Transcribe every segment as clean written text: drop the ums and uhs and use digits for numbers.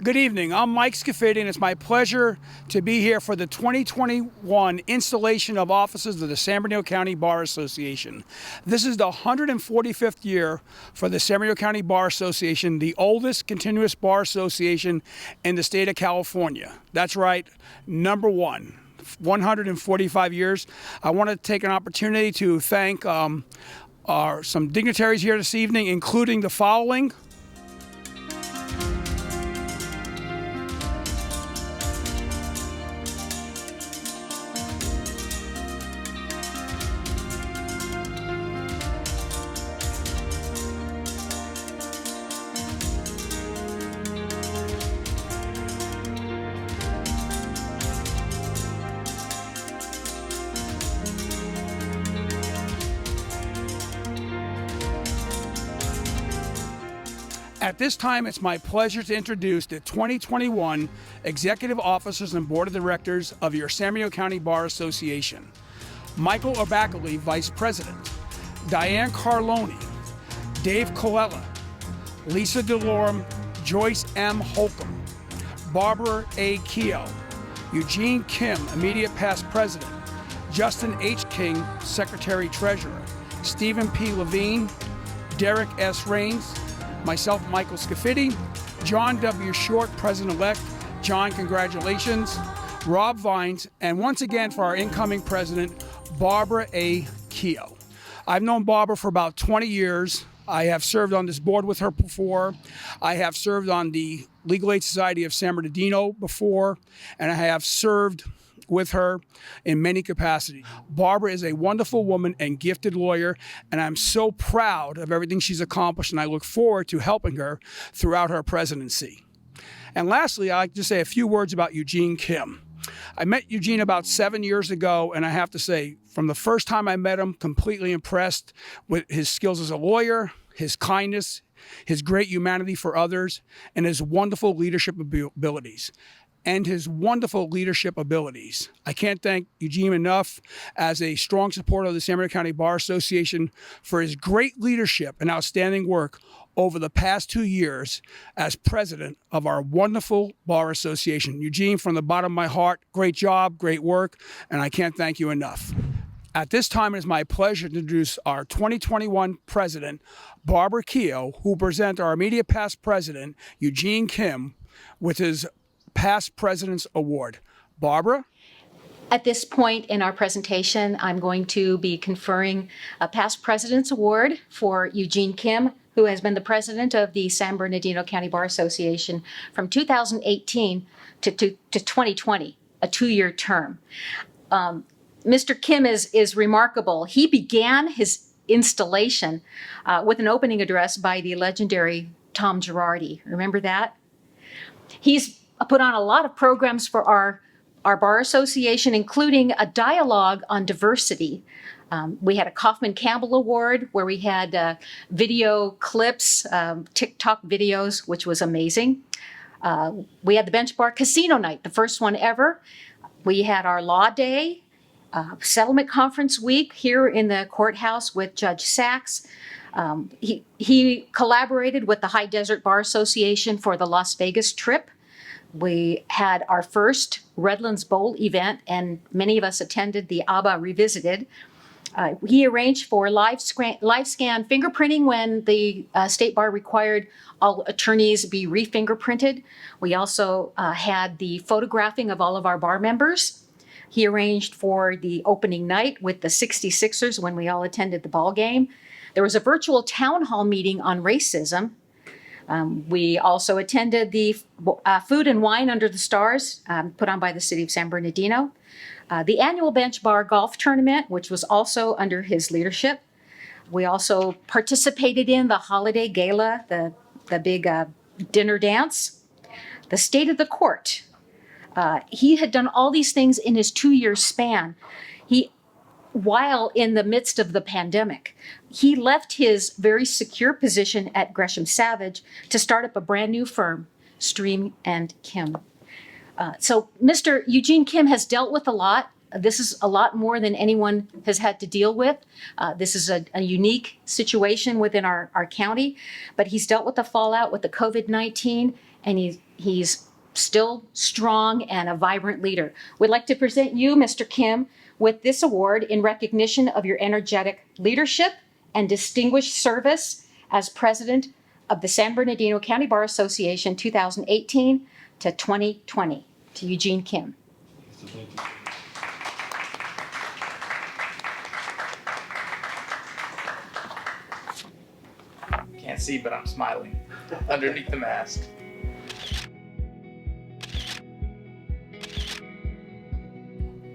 Good evening. I'm Mike Scafidi, and it's my pleasure to be here for the 2021 installation of offices of the San Bernardino County Bar Association. This is the 145th year for the San Bernardino County Bar Association, the oldest continuous bar association in the state of California. That's right, number one. 145 years. I want to take an opportunity to thank some dignitaries here this evening, including the following. At this time, it's my pleasure to introduce the 2021 Executive Officers and Board of Directors of your San Bernardino County Bar Association. Michael Orbacoli, Vice President. Diane Carloni. Dave Colella. Lisa DeLorme. Joyce M. Holcomb. Barbara A. Keogh. Eugene Kim, Immediate Past President. Justin H. King, Secretary Treasurer. Stephen P. Levine. Derek S. Rains. Myself, Michael Scafidi, John W. Short, President-elect. John, congratulations. Rob Vines, and once again for our incoming president, Barbara A. Keogh. I've known Barbara for about 20 years. I have served on this board with her before. I have served on the Legal Aid Society of San Bernardino before, and I have served with her in many capacities. Barbara is a wonderful woman and gifted lawyer, and I'm so proud of everything she's accomplished, and I look forward to helping her throughout her presidency. And lastly, I'd like to say a few words about Eugene Kim. I met Eugene about 7 years ago, and I have to say, from the first time I met him, completely impressed with his skills as a lawyer, his kindness, his great humanity for others, and his wonderful leadership abilities. I can't thank Eugene enough as a strong supporter of the San Bernardino County Bar Association for his great leadership and outstanding work over the past 2 years as president of our wonderful Bar Association. Eugene, from the bottom of my heart, great job, great work, and I can't thank you enough. At this time, it is my pleasure to introduce our 2021 president, Barbara Keogh, who will present our immediate past president, Eugene Kim, with his Past President's Award. Barbara? At this point in our presentation, I'm going to be conferring a Past President's Award for Eugene Kim, who has been the president of the San Bernardino County Bar Association from 2018 to 2020, a 2-year term. Mr. Kim is remarkable. He began his installation with an opening address by the legendary Tom Girardi. Remember that? He's put on a lot of programs for our Bar Association, including a dialogue on diversity. We had a Kaufman Campbell Award where we had video clips, TikTok videos, which was amazing. We had the Bench Bar Casino Night, the first one ever. We had our Law Day, Settlement Conference Week here in the courthouse with Judge Sachs. He collaborated with the High Desert Bar Association for the Las Vegas trip. We had our first Redlands Bowl event, and many of us attended the ABBA Revisited. He arranged for live scan fingerprinting when the State Bar required all attorneys be re-fingerprinted. We also had the photographing of all of our bar members. He arranged for the opening night with the 66ers when we all attended the ball game. There was a virtual town hall meeting on racism. We also attended the Food and Wine Under the Stars, put on by the City of San Bernardino. The annual Bench Bar Golf Tournament, which was also under his leadership. We also participated in the Holiday Gala, the big dinner dance. The State of the Court. He had done all these things in his 2-year span. While in the midst of the pandemic, he left his very secure position at Gresham Savage to start up a brand new firm, Stream and Kim. So Mr. Eugene Kim has dealt with a lot. This is a lot more than anyone has had to deal with. This is a unique situation within our county, but he's dealt with the fallout with the COVID-19, and he's still strong and a vibrant leader. We'd like to present you, Mr. Kim, with this award in recognition of your energetic leadership and distinguished service as president of the San Bernardino County Bar Association 2018 to 2020. To Eugene Kim. Thank you. Can't see, but I'm smiling underneath the mask.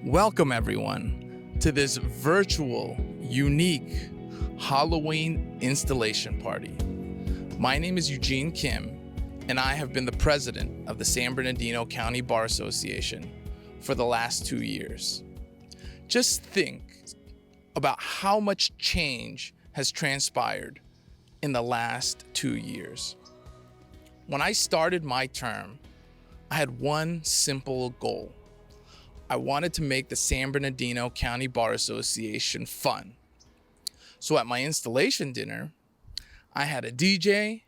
Welcome, everyone, to this virtual, unique Halloween installation party. My name is Eugene Kim, and I have been the president of the San Bernardino County Bar Association for the last 2 years. Just think about how much change has transpired in the last 2 years. When I started my term, I had one simple goal. I wanted to make the San Bernardino County Bar Association fun. So at my installation dinner, I had a DJ,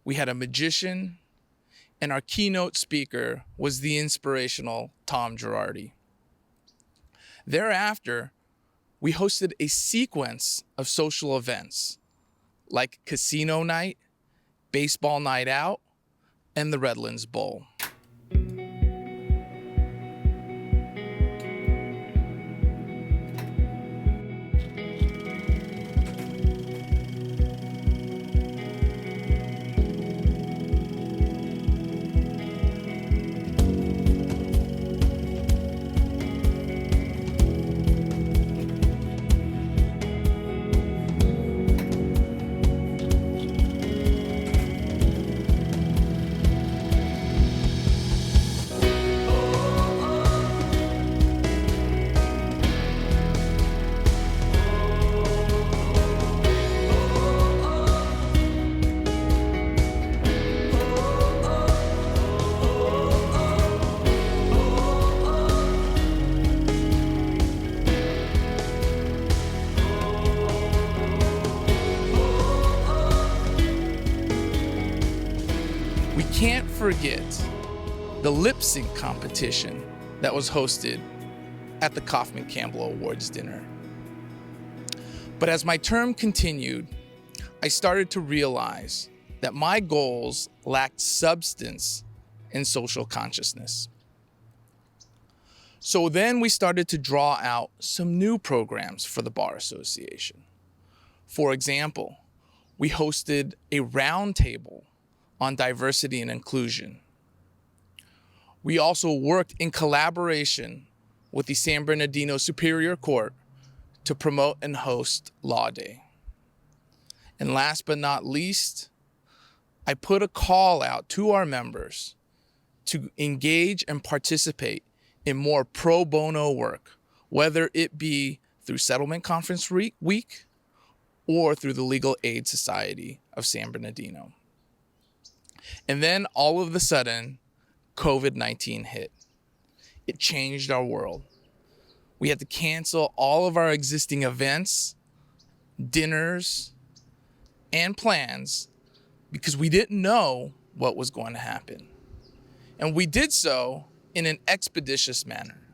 we had a magician, and our keynote speaker was the inspirational Tom Girardi. Thereafter, we hosted a sequence of social events like Casino Night, Baseball Night Out, and the Redlands Bowl. We can't forget the lip sync competition that was hosted at the Kaufman Campbell Awards dinner. But as my term continued, I started to realize that my goals lacked substance and social consciousness. So then we started to draw out some new programs for the Bar Association. For example, we hosted a roundtable on diversity and inclusion. We also worked in collaboration with the San Bernardino Superior Court to promote and host Law Day. And last but not least, I put a call out to our members to engage and participate in more pro bono work, whether it be through Settlement Conference Week or through the Legal Aid Society of San Bernardino. And then all of a sudden, COVID-19 hit. It changed our world. We had to cancel all of our existing events, dinners, and plans because we didn't know what was going to happen. And we did so in an expeditious manner.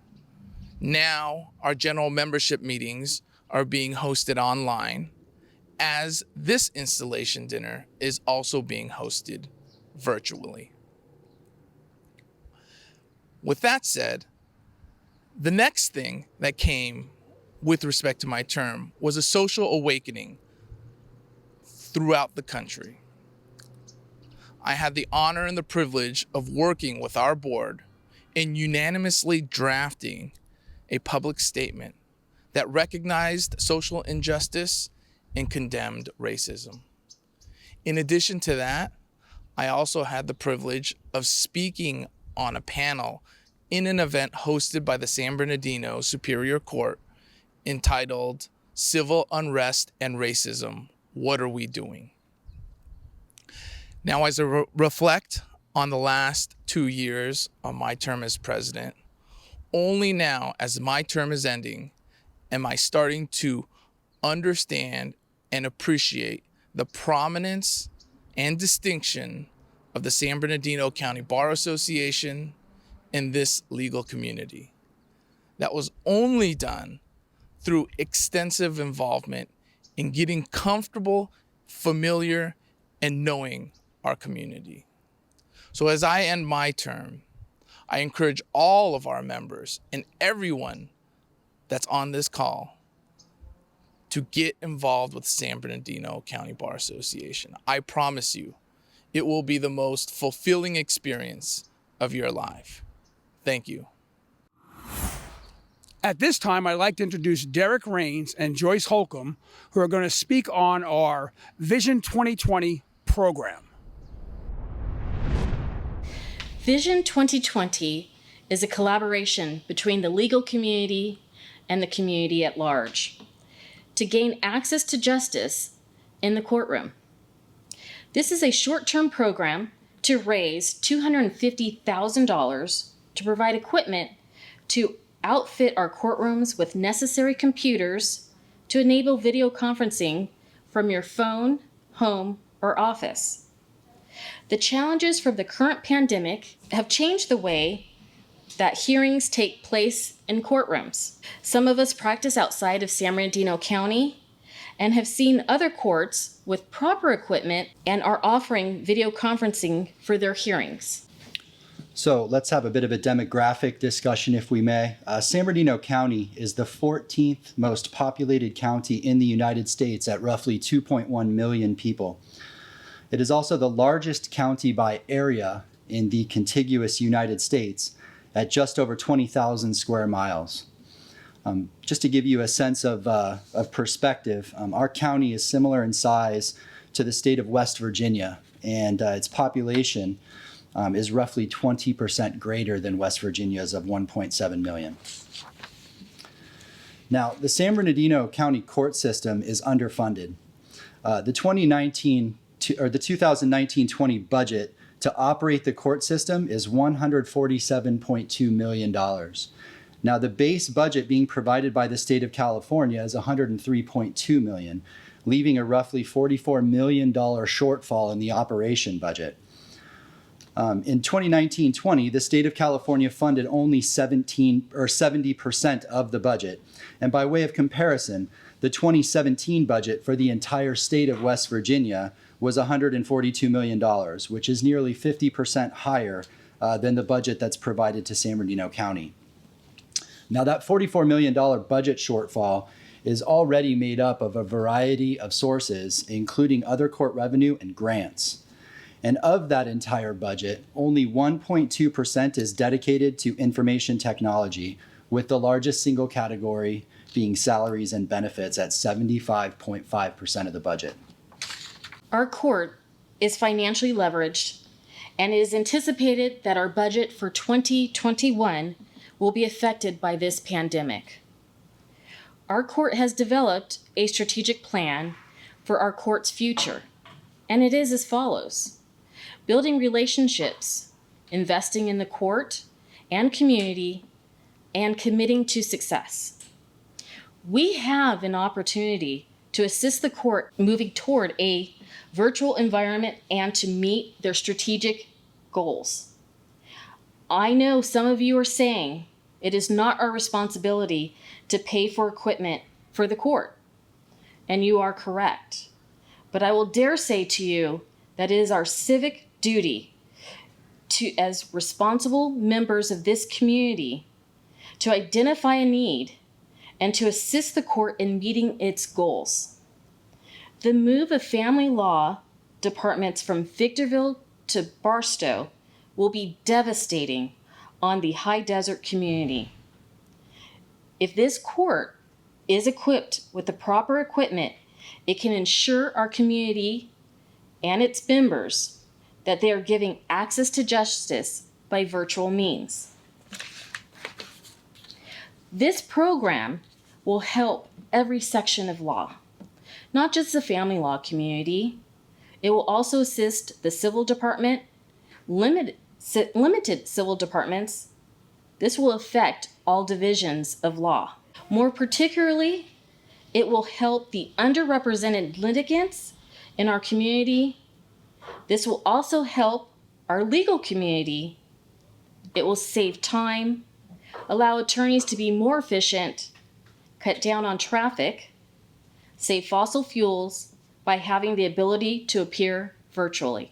Now, our general membership meetings are being hosted online, as this installation dinner is also being hosted virtually. With that said, the next thing that came with respect to my term was a social awakening throughout the country. I had the honor and the privilege of working with our board in unanimously drafting a public statement that recognized social injustice and condemned racism. In addition to that, I also had the privilege of speaking on a panel in an event hosted by the San Bernardino Superior Court entitled Civil Unrest and Racism, What Are We Doing? Now, as I reflect on the last 2 years of my term as president, only now, as my term is ending, am I starting to understand and appreciate the prominence and distinction of the San Bernardino County Bar Association and this legal community. That was only done through extensive involvement in getting comfortable, familiar, and knowing our community. So as I end my term, I encourage all of our members and everyone that's on this call to get involved with San Bernardino County Bar Association. I promise you, it will be the most fulfilling experience of your life. Thank you. At this time, I'd like to introduce Derek Rains and Joyce Holcomb, who are going to speak on our Vision 2020 program. Vision 2020 is a collaboration between the legal community and the community at large to gain access to justice in the courtroom. This is a short-term program to raise $250,000 to provide equipment to outfit our courtrooms with necessary computers to enable video conferencing from your phone, home, or office. The challenges from the current pandemic have changed the way that hearings take place in courtrooms. Some of us practice outside of San Bernardino County and have seen other courts with proper equipment and are offering video conferencing for their hearings. So let's have a bit of a demographic discussion, if we may. San Bernardino County is the 14th most populated county in the United States at roughly 2.1 million people. It is also the largest county by area in the contiguous United States at just over 20,000 square miles. Just to give you a sense of perspective, our county is similar in size to the state of West Virginia, and its population is roughly 20% greater than West Virginia's of 1.7 million. Now, the San Bernardino County court system is underfunded. The 2019-20 budget to operate the court system is $147.2 million. Now, the base budget being provided by the state of California is $103.2 million, leaving a roughly $44 million shortfall in the operation budget. In 2019-20, the state of California funded only 70% of the budget. And by way of comparison, the 2017 budget for the entire state of West Virginia was $142 million, which is nearly 50% higher than the budget that's provided to San Bernardino County. Now, that $44 million budget shortfall is already made up of a variety of sources, including other court revenue and grants. And of that entire budget, only 1.2% is dedicated to information technology, with the largest single category being salaries and benefits at 75.5% of the budget. Our court is financially leveraged, and it is anticipated that our budget for 2021 will be affected by this pandemic. Our court has developed a strategic plan for our court's future, and it is as follows: building relationships, investing in the court and community, and committing to success. We have an opportunity to assist the court moving toward a virtual environment and to meet their strategic goals. I know some of you are saying it is not our responsibility to pay for equipment for the court, and you are correct. But I will dare say to you that it is our civic duty to, as responsible members of this community, to identify a need and to assist the court in meeting its goals. The move of family law departments from Victorville to Barstow will be devastating on the high desert community. If this court is equipped with the proper equipment, it can ensure our community and its members that they are giving access to justice by virtual means. This program will help every section of law, not just the family law community. It will also assist the civil department, limited civil departments. This will affect all divisions of law. More particularly, it will help the underrepresented litigants in our community. This will also help our legal community, it will save time, allow attorneys to be more efficient, cut down on traffic, save fossil fuels by having the ability to appear virtually.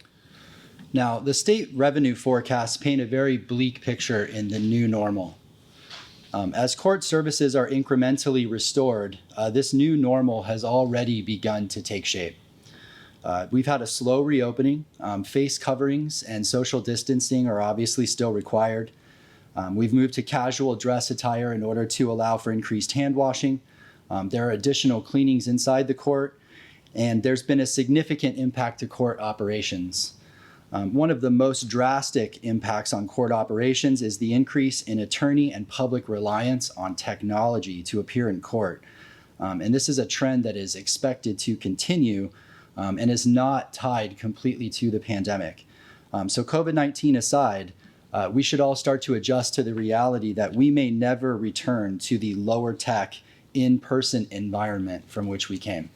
Now, the state revenue forecasts paint a very bleak picture in the new normal. As court services are incrementally restored, this new normal has already begun to take shape. We've had a slow reopening. Face coverings and social distancing are obviously still required. We've moved to casual dress attire in order to allow for increased hand washing. There are additional cleanings inside the court, and there's been a significant impact to court operations. One of the most drastic impacts on court operations is the increase in attorney and public reliance on technology to appear in court. And this is a trend that is expected to continue and is not tied completely to the pandemic. So COVID-19 aside, we should all start to adjust to the reality that we may never return to the lower tech in-person environment from which we came.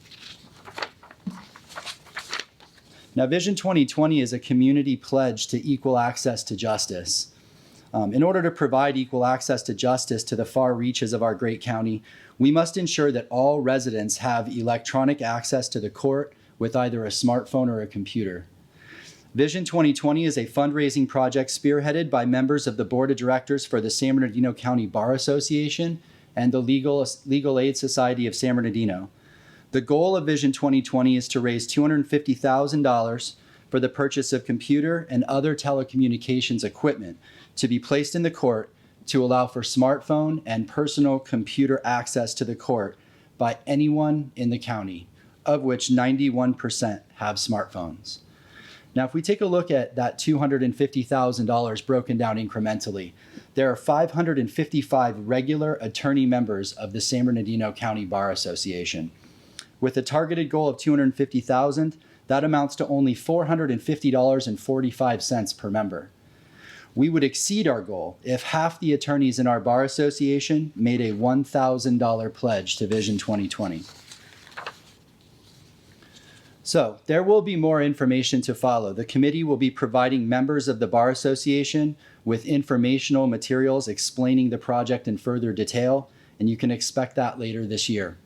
Now, Vision 2020 is a community pledge to equal access to justice. In order to provide equal access to justice to the far reaches of our great county, we must ensure that all residents have electronic access to the court with either a smartphone or a computer. Vision 2020 is a fundraising project spearheaded by members of the Board of Directors for the San Bernardino County Bar Association and the Legal Aid Society of San Bernardino. The goal of Vision 2020 is to raise $250,000 for the purchase of computer and other telecommunications equipment to be placed in the court to allow for smartphone and personal computer access to the court by anyone in the county, of which 91% have smartphones. Now, if we take a look at that $250,000 broken down incrementally, there are 555 regular attorney members of the San Bernardino County Bar Association. With a targeted goal of $250,000, that amounts to only $450.45 per member. We would exceed our goal if half the attorneys in our bar association made a $1,000 pledge to Vision 2020. So there will be more information to follow. The committee will be providing members of the Bar Association with informational materials explaining the project in further detail, and you can expect that later this year.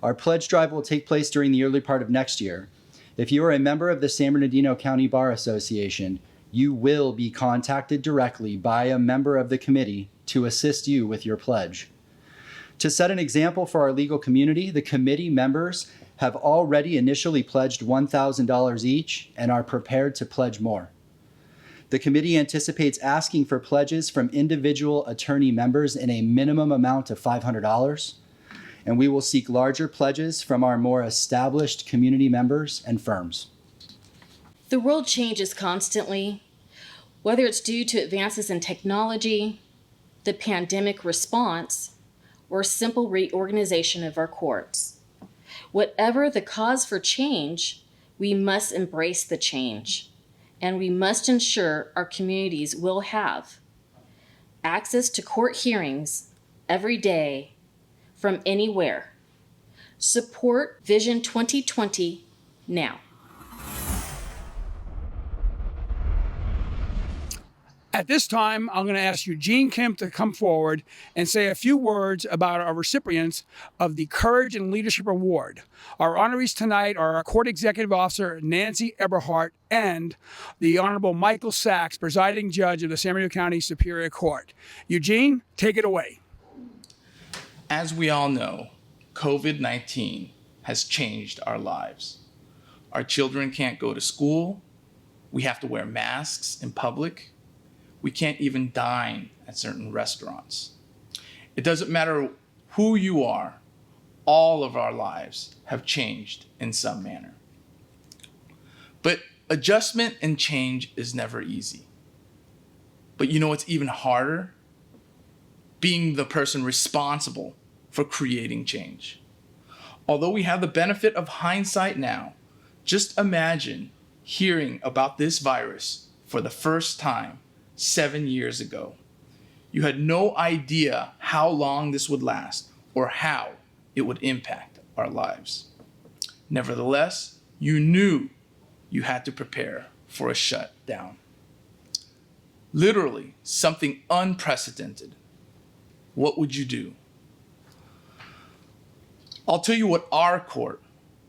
Our pledge drive will take place during the early part of next year. If you are a member of the San Bernardino County Bar Association, you will be contacted directly by a member of the committee to assist you with your pledge. To set an example for our legal community, the committee members have already initially pledged $1,000 each and are prepared to pledge more. The committee anticipates asking for pledges from individual attorney members in a minimum amount of $500, and we will seek larger pledges from our more established community members and firms. The world changes constantly, whether it's due to advances in technology, the pandemic response, or simple reorganization of our courts. Whatever the cause for change, we must embrace the change, and we must ensure our communities will have access to court hearings every day from anywhere. Support Vision 2020 now. At this time, I'm going to ask Eugene Kim to come forward and say a few words about our recipients of the Courage and Leadership Award. Our honorees tonight are our Court Executive Officer, Nancy Eberhardt, and the Honorable Michael Sachs, Presiding Judge of the San Bernardino County Superior Court. Eugene, take it away. As we all know, COVID-19 has changed our lives. Our children can't go to school. We have to wear masks in public. We can't even dine at certain restaurants. It doesn't matter who you are, all of our lives have changed in some manner. But adjustment and change is never easy. But you know what's even harder? Being the person responsible for creating change. Although we have the benefit of hindsight now, just imagine hearing about this virus for the first time 7 years ago. You had no idea how long this would last or how it would impact our lives. Nevertheless, you knew you had to prepare for a shutdown. Literally something unprecedented. What would you do? I'll tell you what our court,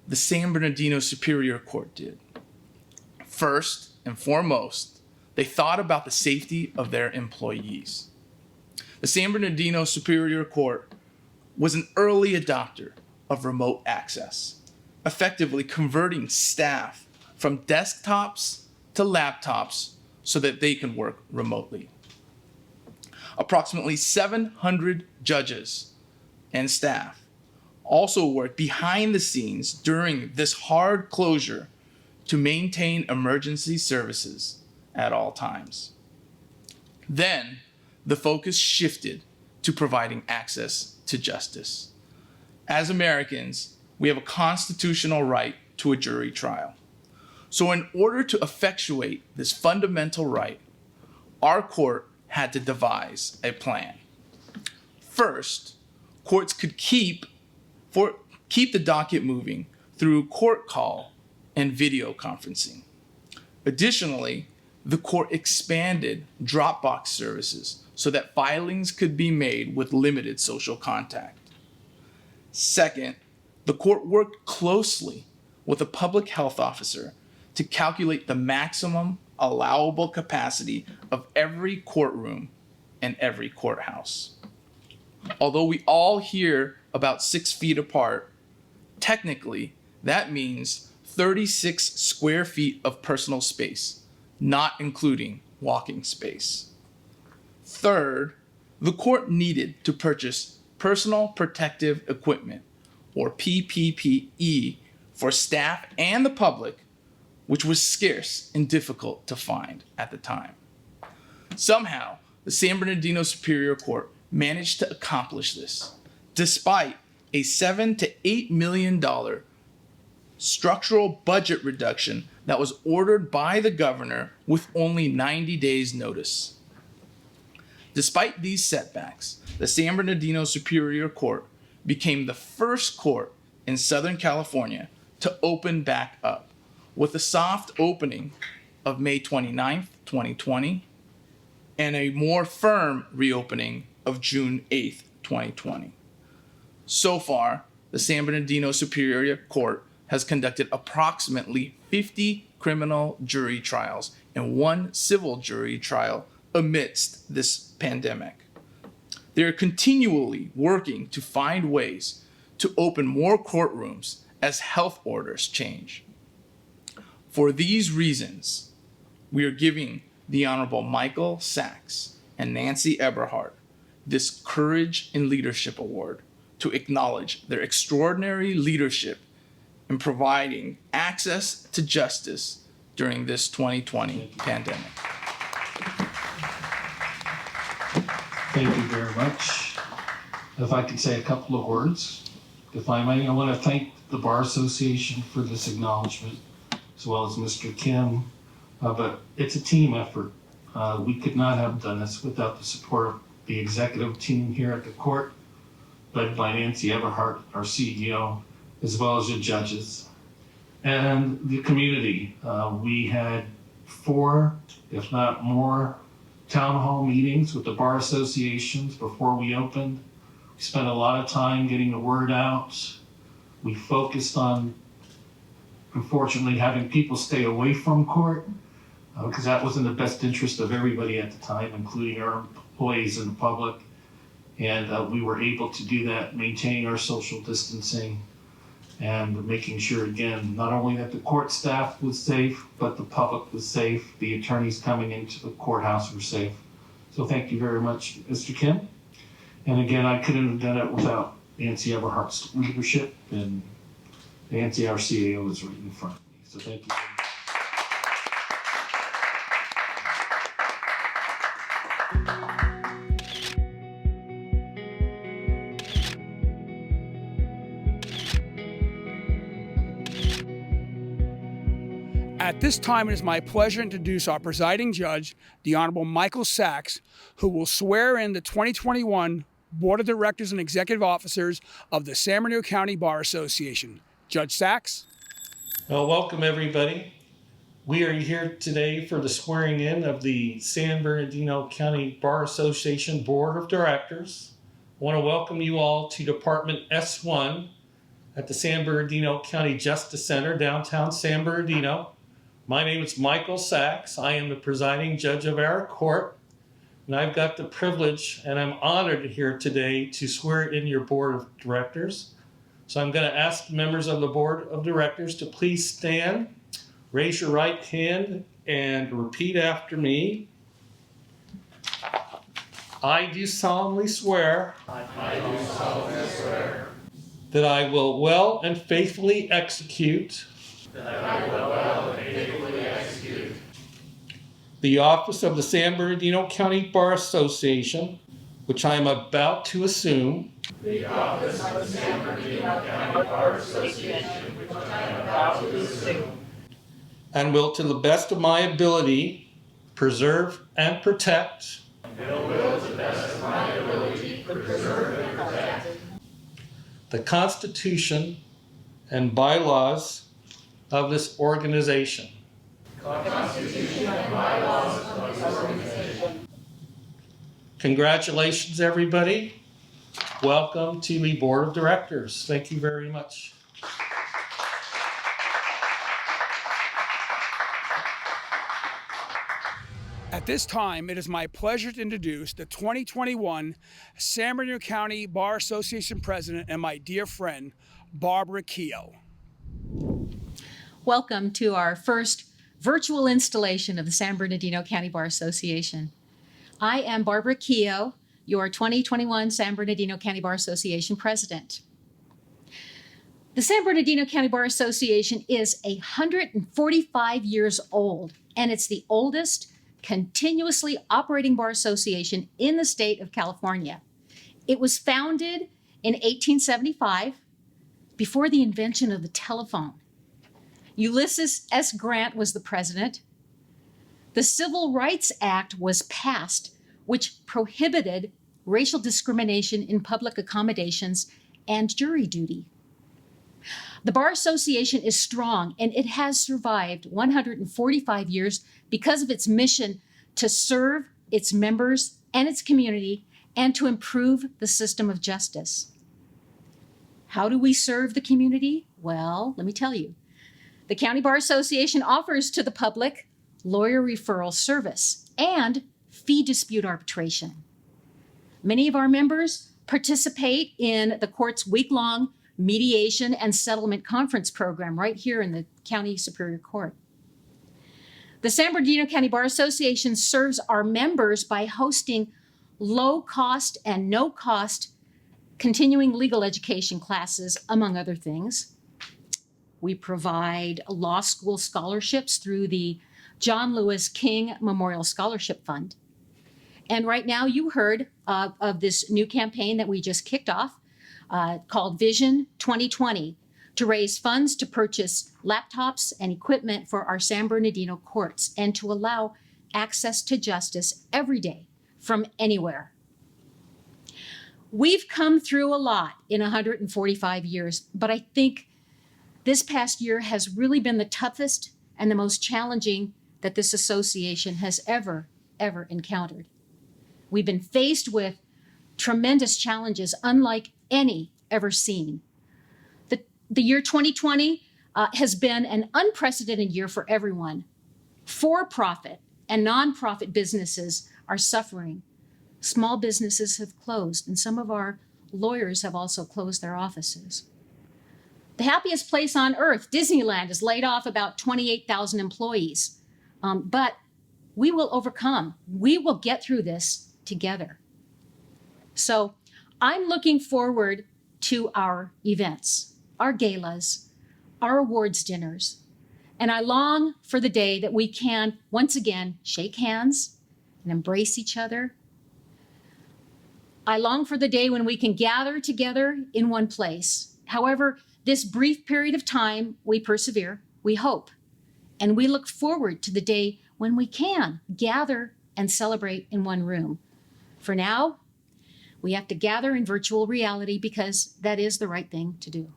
the San Bernardino Superior Court, did. First and foremost, they thought about the safety of their employees. The San Bernardino Superior Court was an early adopter of remote access, effectively converting staff from desktops to laptops so that they can work remotely. Approximately 700 judges and staff also worked behind the scenes during this hard closure to maintain emergency services at all times. Then, the focus shifted to providing access to justice. As Americans, we have a constitutional right to a jury trial. So in order to effectuate this fundamental right, our court had to devise a plan. First, courts could keep the docket moving through court call and video conferencing. Additionally, the court expanded Dropbox services so that filings could be made with limited social contact. Second, the court worked closely with a public health officer to calculate the maximum allowable capacity of every courtroom and every courthouse. Although we all hear about 6 feet apart, technically that means 36 square feet of personal space, not including walking space. Third, the court needed to purchase personal protective equipment, or PPE, for staff and the public, which was scarce and difficult to find at the time. Somehow, the San Bernardino Superior Court managed to accomplish this, despite a $7 to $8 million structural budget reduction that was ordered by the governor with only 90 days' notice. Despite these setbacks, the San Bernardino Superior Court became the first court in Southern California to open back up, with a soft opening of May 29th, 2020, and a more firm reopening of June 8th, 2020. So far, the San Bernardino Superior Court has conducted approximately 50 criminal jury trials and 1 civil jury trial amidst this pandemic. They are continually working to find ways to open more courtrooms as health orders change. For these reasons, we are giving the Honorable Michael Sachs and Nancy Eberhardt this Courage in Leadership Award to acknowledge their extraordinary leadership in providing access to justice during this 2020 pandemic. Thank you very much. If I could say a couple of words, if I may, I want to thank the Bar Association for this acknowledgement, as well as Mr. Kim, but it's a team effort. We could not have done this without the support of the executive team here at the court, led by Nancy Eberhardt, our CEO, as well as the judges, and the community. We had 4, if not more, town hall meetings with the bar associations before we opened. We spent a lot of time getting the word out. We focused on, unfortunately, having people stay away from court, because that was in the best interest of everybody at the time, including our employees and the public. And we were able to do that, maintaining our social distancing and making sure, again, not only that the court staff was safe, but the public was safe. The attorneys coming into the courthouse were safe. So thank you very much, Mr. Kim. And again, I couldn't have done it without Nancy Eberhardt's leadership, and Nancy, our CEO, is right in front of me. So thank you. At this time, it is my pleasure to introduce our presiding judge, the Honorable Michael Sachs, who will swear in the 2021 Board of Directors and Executive Officers of the San Bernardino County Bar Association. Judge Sachs. Well, welcome everybody. We are here today for the swearing in of the San Bernardino County Bar Association Board of Directors. I want to welcome you all to Department S1 at the San Bernardino County Justice Center, downtown San Bernardino. My name is Michael Sachs. I am the presiding judge of our court, and I've got the privilege, and I'm honored here today to swear in your Board of Directors. So I'm going to ask members of the Board of Directors to please stand. Raise your right hand and repeat after me. I do solemnly swear. That I will well and faithfully execute. The office of the San Bernardino County Bar Association, which I am about to assume. And will, to the best of my ability, preserve and protect. The Constitution and bylaws of this organization. Congratulations, everybody. Welcome to the Board of Directors. Thank you very much. At this time, it is my pleasure to introduce the 2021 San Bernardino County Bar Association President and my dear friend, Barbara Keogh. Welcome to our first virtual installation of the San Bernardino County Bar Association. I am Barbara Keogh, your 2021 San Bernardino County Bar Association President. The San Bernardino County Bar Association is 145 years old, and it's the oldest continuously operating bar association in the state of California. It was founded in 1875 before the invention of the telephone. Ulysses S. Grant was the president. The Civil Rights Act was passed, which prohibited racial discrimination in public accommodations and jury duty. The Bar Association is strong, and it has survived 145 years because of its mission to serve its members and its community and to improve the system of justice. How do we serve the community? Well, let me tell you. The County Bar Association offers to the public lawyer referral service and fee dispute arbitration. Many of our members participate in the court's week-long mediation and settlement conference program right here in the County Superior Court. The San Bernardino County Bar Association serves our members by hosting low-cost and no-cost continuing legal education classes, among other things. We provide law school scholarships through the John Lewis King Memorial Scholarship Fund. And right now you heard of this new campaign that we just kicked off called Vision 2020 to raise funds to purchase laptops and equipment for our San Bernardino courts and to allow access to justice every day from anywhere. We've come through a lot in 145 years, but I think this past year has really been the toughest and the most challenging that this association has ever encountered. We've been faced with tremendous challenges unlike any ever seen. The year 2020 has been an unprecedented year for everyone. For-profit and nonprofit businesses are suffering. Small businesses have closed, and some of our lawyers have also closed their offices. The happiest place on earth, Disneyland, has laid off about 28,000 employees. But we will overcome. We will get through this together. So I'm looking forward to our events, our galas, our awards dinners, and I long for the day that we can once again shake hands and embrace each other. I long for the day when we can gather together in one place. However, this brief period of time, we persevere, we hope, and we look forward to the day when we can gather and celebrate in one room. For now, we have to gather in virtual reality because that is the right thing to do.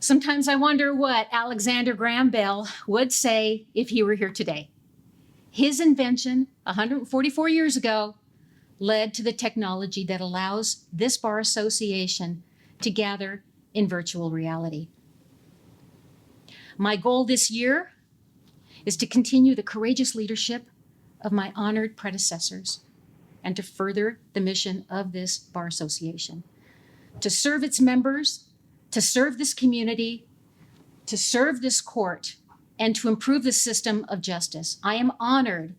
Sometimes I wonder what Alexander Graham Bell would say if he were here today. His invention 144 years ago led to the technology that allows this bar association to gather in virtual reality. My goal this year is to continue the courageous leadership of my honored predecessors and to further the mission of this bar association, to serve its members, to serve this community, to serve this court, and to improve the system of justice. I am honored,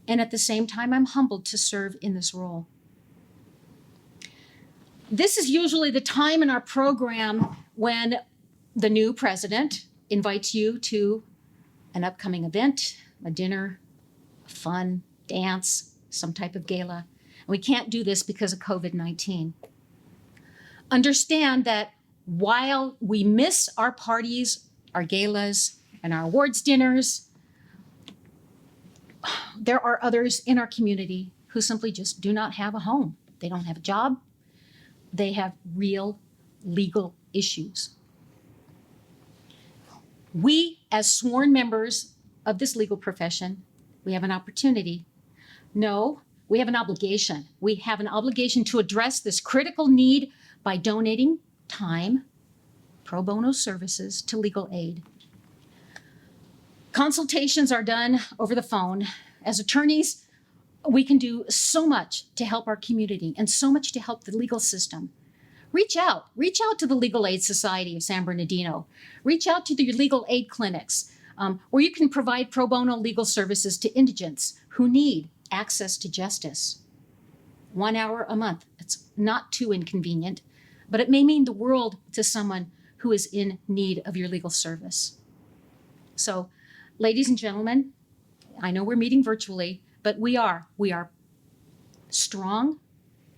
and at the same time, I'm humbled to serve in this role. This is usually the time in our program when the new president invites you to an upcoming event, a dinner, a fun dance, some type of gala. And we can't do this because of COVID-19. Understand that while we miss our parties, our galas, and our awards dinners, there are others in our community who simply just do not have a home. They don't have a job. They have real legal issues. We, as sworn members of this legal profession, we have an opportunity. No, we have an obligation. We have an obligation to address this critical need by donating time, pro bono services to legal aid. Consultations are done over the phone. As attorneys, we can do so much to help our community and so much to help the legal system. Reach out to the Legal Aid Society of San Bernardino. Reach out to your legal aid clinics, where you can provide pro bono legal services to indigents who need access to justice. 1 hour a month. It's not too inconvenient, but it may mean the world to someone who is in need of your legal service. So, ladies and gentlemen, I know we're meeting virtually, but we are strong,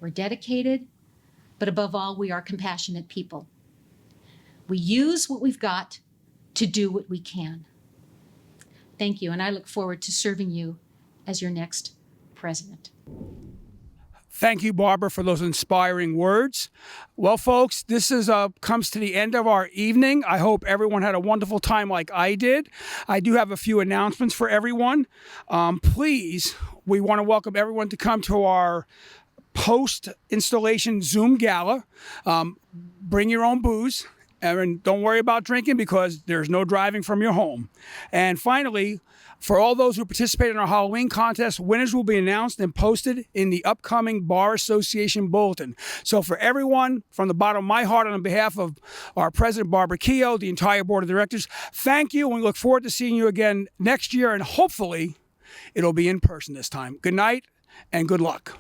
we're dedicated, but above all, we are compassionate people. We use what we've got to do what we can. Thank you, and I look forward to serving you as your next president. Thank you, Barbara, for those inspiring words. Well, folks, this comes to the end of our evening. I hope everyone had a wonderful time like I did. I do have a few announcements for everyone. Please, we want to welcome everyone to come to our post-installation Zoom gala. Bring your own booze, and don't worry about drinking because there's no driving from your home. And finally, for all those who participated in our Halloween contest, winners will be announced and posted in the upcoming Bar Association Bulletin. So for everyone, from the bottom of my heart, on behalf of our president, Barbara Keogh, the entire board of directors, thank you, and we look forward to seeing you again next year, and hopefully it'll be in person this time. Good night, and good luck.